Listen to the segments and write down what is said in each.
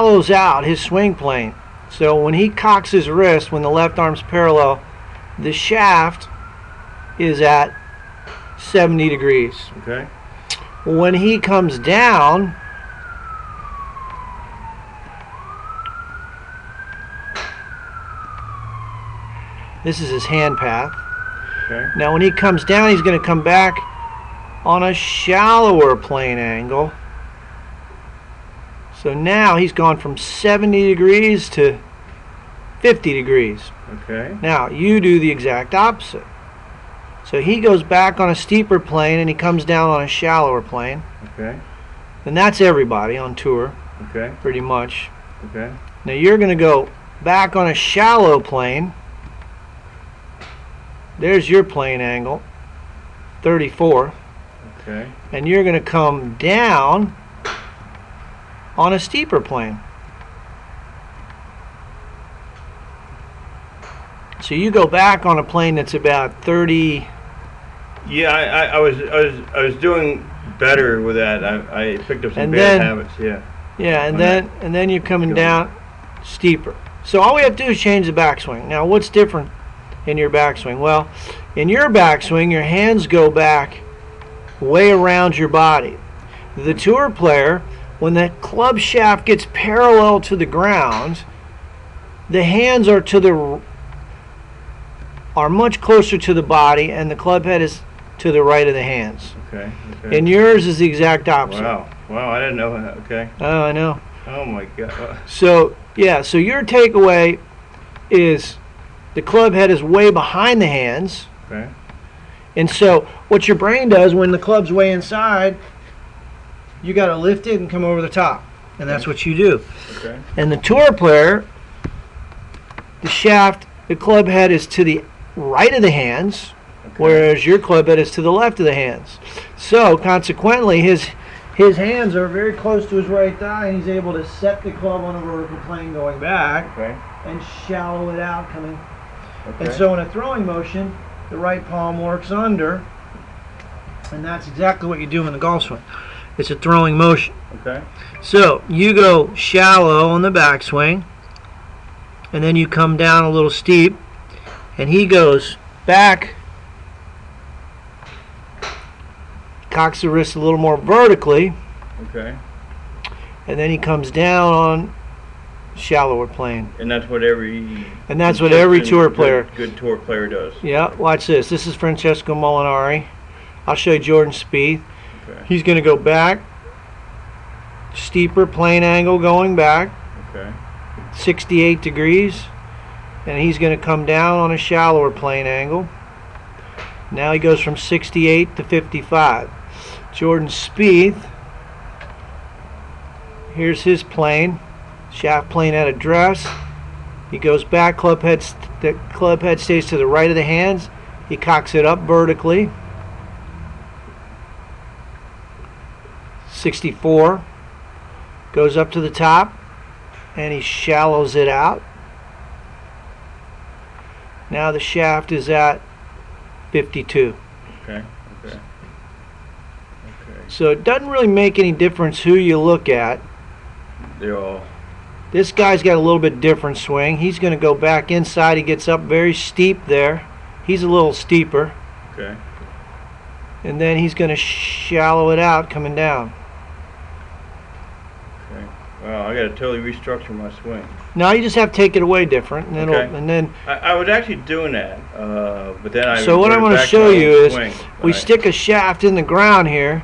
shallows out his swing plane. So when he cocks his wrist, when the left arm's parallel, the shaft is at 70 degrees. Okay. When he comes down, this is his hand path. Okay. Now when he comes down, he's going to come back on a shallower plane angle. So now he's gone from 70 degrees to 50 degrees. Okay. Now you do the exact opposite. So he goes back on a steeper plane and he comes down on a shallower plane. Okay. And that's everybody on tour, Okay. pretty much. Okay. Now you're going to go back on a shallow plane. There's your plane angle, 34. Okay. And you're going to come down on a steeper plane. So you go back on a plane that's about 30. Yeah, I was doing better with that. I picked up some And bad then- habits. Yeah. Yeah, and On then you're coming down steeper. So all we have to do is change the backswing. Now what's different in your backswing? Well, in your backswing, your hands go back way around your body. The tour player, when the club shaft gets parallel to the ground, the hands are much closer to the body, and the club head is to the right of the hands. Okay. Okay. And yours is the exact opposite. Wow. Wow. I didn't know that. Okay. Oh, I know. Oh my God. So yeah, so your takeaway is the club head is way behind the hands. Okay. And so what your brain does when the club's way inside, you got to lift it and come over the top. And that's what you do. Okay. And the tour player, the shaft, the club head is to the right of the hands, Okay. whereas your club head is to the left of the hands. So consequently, his hands are very close to his right thigh, and he's able to set the club on a vertical plane going back Okay. and shallow it out coming. Okay. And so in a throwing motion, the right palm works under, and that's exactly what you do in the golf swing. It's a throwing motion. Okay. So you go shallow on the backswing, and then you come down a little steep, and he goes back, cocks the wrist a little more vertically, Okay. and then he comes down on shallower plane. And that's what every. And that's what every tour player. Good tour player does. Yeah, watch this. This is Francesco Molinari. I'll show you Jordan Spieth. Okay. He's going to go back, steeper plane angle going back, Okay. 68 degrees, and he's going to come down on a shallower plane angle. Now he goes from 68 to 55. Jordan Spieth, here's his plane, shaft plane at address. He goes back, the club head stays to the right of the hands. He cocks it up vertically. 64, goes up to the top, and he shallows it out. Now the shaft is at 52. Okay. Okay. Okay. So it doesn't really make any difference who you look at. They're all. This guy's got a little bit different swing. He's going to go back inside. He gets up very steep there. He's a little steeper. Okay. And then he's going to shallow it out coming down. Okay. Wow, I got to totally restructure my swing. Now you just have to take it away different, and Okay. then I was actually doing that, but then I. so what I'm reverted going to back show my you old is swing. we Right. stick a shaft in the ground here.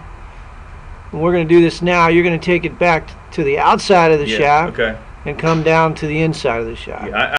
And we're going to do this now. You're going to take it back to the outside of the Yeah. shaft Okay. and come down to the inside of the shaft. Yeah.